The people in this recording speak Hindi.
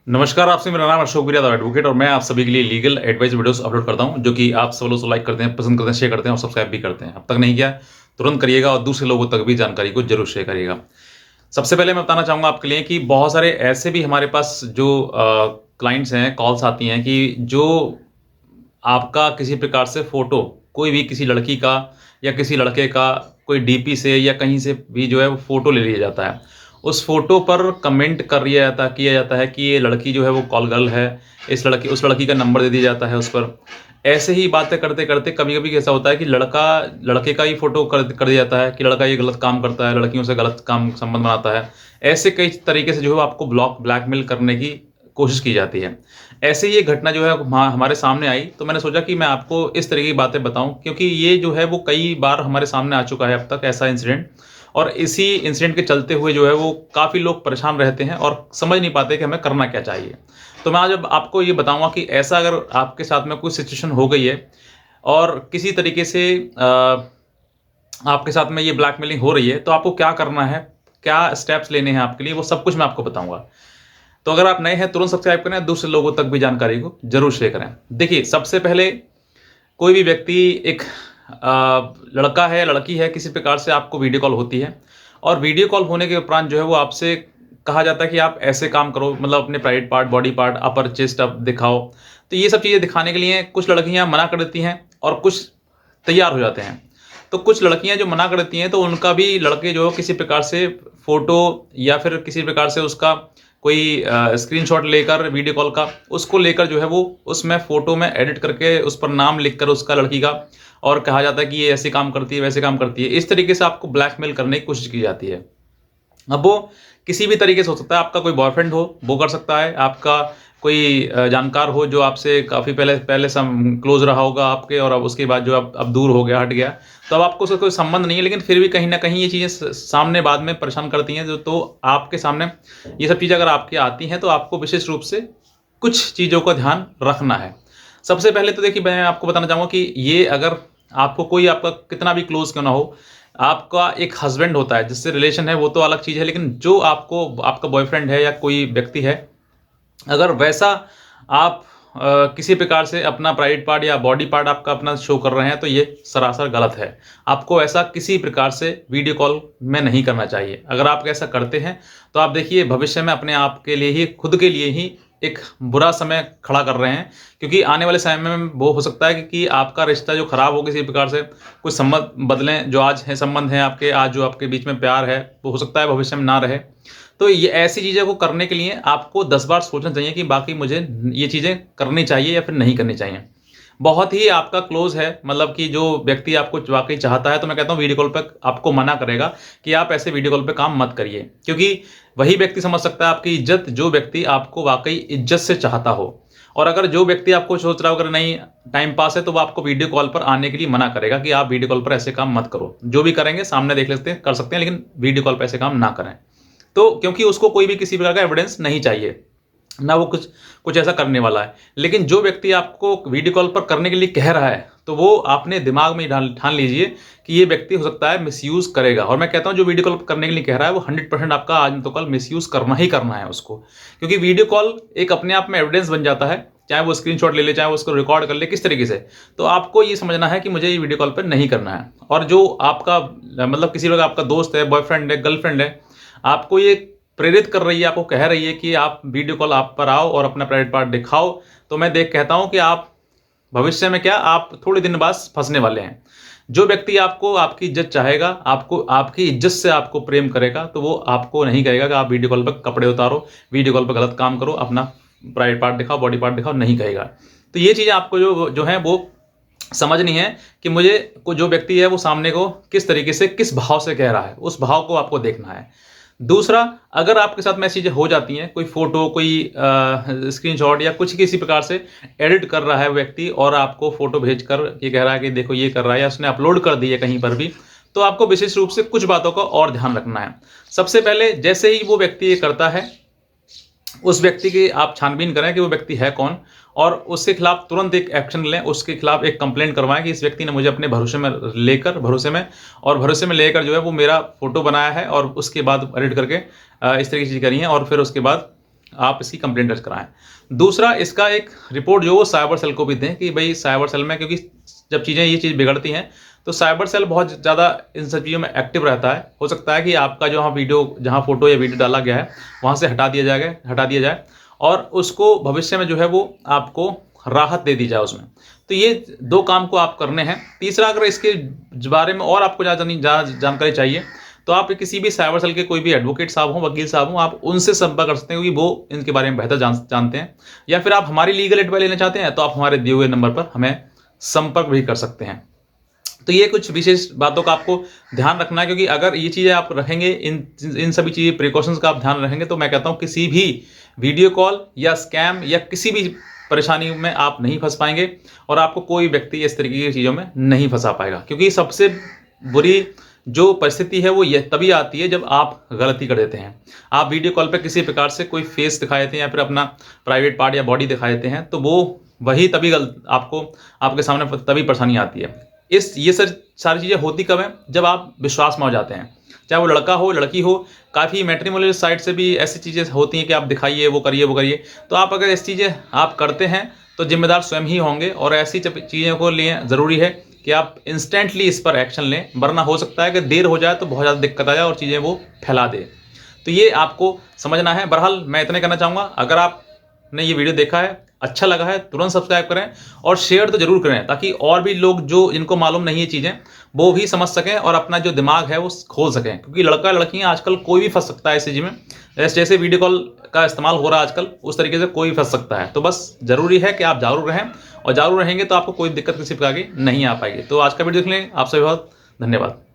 नमस्कार, आपसे मेरा नाम अशोक बिरियाद एडवोकेट और मैं आप सभी के लिए लीगल एडवाइस वीडियोस अपलोड करता हूं, जो कि आप सब लोग लाइक करते हैं, पसंद करते हैं, शेयर करते हैं और सब्सक्राइब भी करते हैं। अब तक नहीं किया, तुरंत करिएगा और दूसरे लोगों तक भी जानकारी को जरूर शेयर करिएगा। सबसे पहले मैं बताना चाहूँगा आपके लिए कि बहुत सारे ऐसे भी हमारे पास जो क्लाइंट्स हैं, कॉल्स आती हैं कि जो आपका किसी प्रकार से फ़ोटो, कोई भी किसी लड़की का या किसी लड़के का कोई डीपी से या कहीं से भी जो है वो फ़ोटो ले लिया जाता है। उस फ़ोटो पर कमेंट कर किया जाता है कि ये लड़की जो है वो कॉल गर्ल है, उस लड़की का नंबर दे दिया जाता है उस पर। ऐसे ही बातें करते-करते कभी-कभी ऐसा होता है कि लड़का लड़के का ही फ़ोटो कर दिया जाता है कि लड़का ये गलत काम करता है, लड़कियों से गलत काम संबंध बनाता है। ऐसे कई तरीके से जो है आपको ब्लैकमेल करने की कोशिश की जाती है। ऐसे ही एक घटना जो है हमारे सामने आई, तो मैंने सोचा कि मैं आपको इस तरह की बातें बताऊँ, क्योंकि ये जो है वो कई बार हमारे सामने आ चुका है अब तक ऐसा इंसिडेंट। और इसी इंसिडेंट के चलते हुए जो है वो काफ़ी लोग परेशान रहते हैं और समझ नहीं पाते कि हमें करना क्या चाहिए। तो मैं आज अब आपको ये बताऊँगा कि ऐसा अगर आपके साथ में कोई सिचुएशन हो गई है और किसी तरीके से आपके साथ में ये ब्लैकमेलिंग हो रही है, तो आपको क्या करना है, क्या स्टेप्स लेने हैं आपके लिए, वो सब कुछ मैं आपको बताऊँगा। तो अगर आप नए हैं, तुरंत सब्सक्राइब करें, दूसरे लोगों तक भी जानकारी को ज़रूर शेयर करें। देखिए, सबसे पहले कोई भी व्यक्ति एक लड़का है, लड़की है, किसी प्रकार से आपको वीडियो कॉल होती है और वीडियो कॉल होने के उपरांत जो है वो आपसे कहा जाता है कि आप ऐसे काम करो, मतलब अपने प्राइवेट पार्ट, बॉडी पार्ट, अपर चेस्ट अब दिखाओ। तो ये सब चीज़ें दिखाने के लिए कुछ लड़कियाँ मना कर देती हैं और कुछ तैयार हो जाते हैं। तो कुछ लड़कियाँ जो मना कर देती हैं, तो उनका भी लड़के जो किसी प्रकार से फ़ोटो या फिर किसी प्रकार से उसका कोई स्क्रीनशॉट लेकर वीडियो कॉल का, उसको लेकर जो है वो उसमें फ़ोटो में एडिट करके उस पर नाम लिखकर उसका लड़की का, और कहा जाता है कि ये ऐसे काम करती है, वैसे काम करती है। इस तरीके से आपको ब्लैकमेल करने की कोशिश की जाती है। अब वो किसी भी तरीके से हो सकता है, आपका कोई बॉयफ्रेंड हो, वो कर सकता है, आपका कोई जानकार हो जो आपसे काफ़ी पहले पहले सम क्लोज़ रहा होगा आपके, और अब उसके बाद जो अब दूर हो गया, हट गया। तो अब आपको उससे कोई संबंध नहीं है, लेकिन फिर भी कहीं न कहीं ये चीज़ें सामने बाद में परेशान करती हैं। तो आपके सामने ये सब चीज़ें अगर आपके आती हैं, तो आपको विशेष रूप से कुछ चीज़ों का ध्यान रखना है। सबसे पहले तो देखिए, मैं आपको बताना चाहूँगा कि ये अगर आपको कोई आपका कितना भी क्लोज़ क्यों ना हो, आपका एक हस्बैंड होता है, जिससे रिलेशन है वो तो अलग चीज़ है, लेकिन जो आपको आपका बॉयफ्रेंड है या कोई व्यक्ति है, अगर वैसा आप किसी प्रकार से अपना प्राइवेट पार्ट या बॉडी पार्ट आपका अपना शो कर रहे हैं, तो ये सरासर गलत है। आपको ऐसा किसी प्रकार से वीडियो कॉल में नहीं करना चाहिए। अगर आप ऐसा करते हैं, तो आप देखिए भविष्य में अपने आप के लिए ही, खुद के लिए ही एक बुरा समय खड़ा कर रहे हैं, क्योंकि आने वाले समय में वो हो सकता है कि आपका रिश्ता जो खराब हो किसी प्रकार से, कुछ संबंध बदलें, जो आज है संबंध हैं आपके, आज जो आपके बीच में प्यार है, वो हो सकता है भविष्य में ना रहे। तो ये ऐसी चीज़ों को करने के लिए आपको 10 बार सोचना चाहिए कि बाकी मुझे ये चीज़ें करनी चाहिए या फिर नहीं करनी चाहिए। बहुत ही आपका क्लोज़ है, मतलब कि जो व्यक्ति आपको वाक़ई चाहता है, तो मैं कहता हूँ वीडियो कॉल पे आपको मना करेगा कि आप ऐसे वीडियो कॉल पे काम मत करिए। क्योंकि वही व्यक्ति समझ सकता है आपकी इज़्ज़त, जो व्यक्ति आपको वाक़ई इज़्ज़त से चाहता हो। और अगर जो व्यक्ति आपको सोच रहा हो अगर नहीं टाइम पास है, तो वो आपको वीडियो कॉल पर आने के लिए मना करेगा कि आप वीडियो कॉल पर ऐसे काम मत करो। जो भी करेंगे सामने देख लेते हैं, कर सकते हैं, लेकिन वीडियो कॉल पे ऐसे काम ना करें। तो क्योंकि उसको कोई भी किसी प्रकार का एविडेंस नहीं चाहिए, ना वो कुछ कुछ ऐसा करने वाला है। लेकिन जो व्यक्ति आपको वीडियो कॉल पर करने के लिए कह रहा है, तो वो अपने दिमाग में ठान लीजिए कि ये व्यक्ति हो सकता है मिसयूज़ करेगा। और मैं कहता हूँ जो वीडियो कॉल करने के लिए कह रहा है, वो 100% आपका आज नहीं तो कल मिसयूज़ करना ही करना है उसको। क्योंकि वीडियो कॉल एक अपने आप में एविडेंस बन जाता है, चाहे वो स्क्रीनशॉट ले ले, चाहे वो उसको रिकॉर्ड कर ले, किस तरीके से। तो आपको ये समझना है कि मुझे ये वीडियो कॉल पर नहीं करना है। और जो आपका मतलब किसी वजह आपका दोस्त है, बॉयफ्रेंड है, गर्लफ्रेंड है, आपको ये प्रेरित कर रही है, आपको कह रही है कि आप वीडियो कॉल आप पर आओ और अपना प्राइवेट पार्ट दिखाओ, तो मैं कहता हूं कि आप भविष्य में क्या, आप थोड़े दिन बाद फंसने वाले हैं। जो व्यक्ति आपको आपकी इज्जत चाहेगा, आपको आपकी इज्जत से आपको प्रेम करेगा, तो वो आपको नहीं कहेगा कि आप वीडियो कॉल पर कपड़े उतारो, वीडियो कॉल पर गलत काम करो, अपना प्राइवेट पार्ट दिखाओ, बॉडी पार्ट दिखाओ, नहीं कहेगा। तो ये चीज़ें आपको जो जो है वो समझनी है कि मुझे को जो व्यक्ति है वो सामने को किस तरीके से, किस भाव से कह रहा है, उस भाव को आपको देखना है। दूसरा, अगर आपके साथ में ऐसी चीज़ें हो जाती हैं, कोई फ़ोटो, कोई स्क्रीनशॉट या कुछ किसी प्रकार से एडिट कर रहा है व्यक्ति और आपको फ़ोटो भेजकर ये कह रहा है कि देखो ये कर रहा है, या उसने अपलोड कर दी है कहीं पर भी, तो आपको विशेष रूप से कुछ बातों का और ध्यान रखना है। सबसे पहले, जैसे ही वो व्यक्ति ये करता है, उस व्यक्ति की आप छानबीन करें कि वो व्यक्ति है कौन, और उसके खिलाफ तुरंत एक एक्शन लें, उसके खिलाफ एक कंप्लेंट करवाएं कि इस व्यक्ति ने मुझे अपने भरोसे में लेकर जो है वो मेरा फ़ोटो बनाया है और उसके बाद एडिट करके इस तरह की चीज़ करी है, और फिर उसके बाद आप इसकी कंप्लेंट दर्ज कराएं। दूसरा, इसका एक रिपोर्ट जो वो साइबर सेल को भी दें कि भाई साइबर सेल में, क्योंकि जब ये चीज़ बिगड़ती हैं तो साइबर सेल बहुत ज़्यादा इन सब चीज़ों में एक्टिव रहता है। हो सकता है कि आपका जो जहाँ फोटो या वीडियो डाला गया है वहाँ से हटा दिया जाए और उसको भविष्य में जो है वो आपको राहत दे दी जाए उसमें। तो ये 2 काम को आप करने हैं। तीसरा, अगर इसके बारे में और आपको जानकारी चाहिए तो आप किसी भी साइबर सेल के कोई भी एडवोकेट साहब हों, वकील साहब हों, आप उनसे संपर्क कर सकते हैं, क्योंकि वो इनके बारे में बेहतर जानते हैं। या फिर आप हमारी लीगल एडवाइस लेना चाहते हैं तो आप हमारे दिए हुए नंबर पर हमें संपर्क भी कर सकते हैं। तो ये कुछ विशेष बातों का आपको ध्यान रखना है, क्योंकि अगर ये चीज़ें आप रखेंगे, इन सभी चीज़ें प्रिकॉशंस का आप ध्यान रखेंगे, तो मैं कहता हूँ किसी भी वीडियो कॉल या स्कैम या किसी भी परेशानी में आप नहीं फंस पाएंगे और आपको कोई व्यक्ति इस तरीके की चीज़ों में नहीं फंसा पाएगा। क्योंकि सबसे बुरी जो परिस्थिति है वो ये तभी आती है जब आप गलती कर देते हैं। आप वीडियो कॉल पे किसी प्रकार से कोई फेस दिखा देते हैं या फिर अपना प्राइवेट पार्ट या बॉडी दिखा देते हैं, तो वो वही तभी आपको आपके सामने तभी परेशानी आती है। ये सारी चीज़ें होती कब हैं? जब आप विश्वास में हो जाते हैं, चाहे वो लड़का हो लड़की हो। काफ़ी मैट्रिमोनियल साइट से भी ऐसी चीज़ें होती हैं कि आप दिखाइए, वो करिए। तो आप अगर ऐसी चीज़ें आप करते हैं तो जिम्मेदार स्वयं ही होंगे, और ऐसी चीज़ों को लिए ज़रूरी है कि आप इंस्टेंटली इस पर एक्शन लें, वरना हो सकता है कि देर हो जाए तो बहुत ज़्यादा दिक्कत आ जाए और चीज़ें वो फैला दे। तो ये आपको समझना है। बहरहाल मैं इतने कहना चाहूँगा, अगर आपने ये वीडियो देखा है, अच्छा लगा है, तुरंत सब्सक्राइब करें और शेयर तो जरूर करें, ताकि और भी लोग जो इनको मालूम नहीं है चीज़ें, वो भी समझ सकें और अपना जो दिमाग है वो खोल सकें। क्योंकि लड़का लड़कियां आजकल कोई भी फंस सकता है इस चीज़ में। जैसे वीडियो कॉल का इस्तेमाल हो रहा है आजकल, उस तरीके से कोई फंस सकता है। तो बस जरूरी है कि आप जागरूक रहें, और जागरूक रहेंगे तो आपको कोई दिक्कत किसी प्रकार की नहीं आ पाएगी। तो आज का वीडियो देखने आप सभी बहुत धन्यवाद।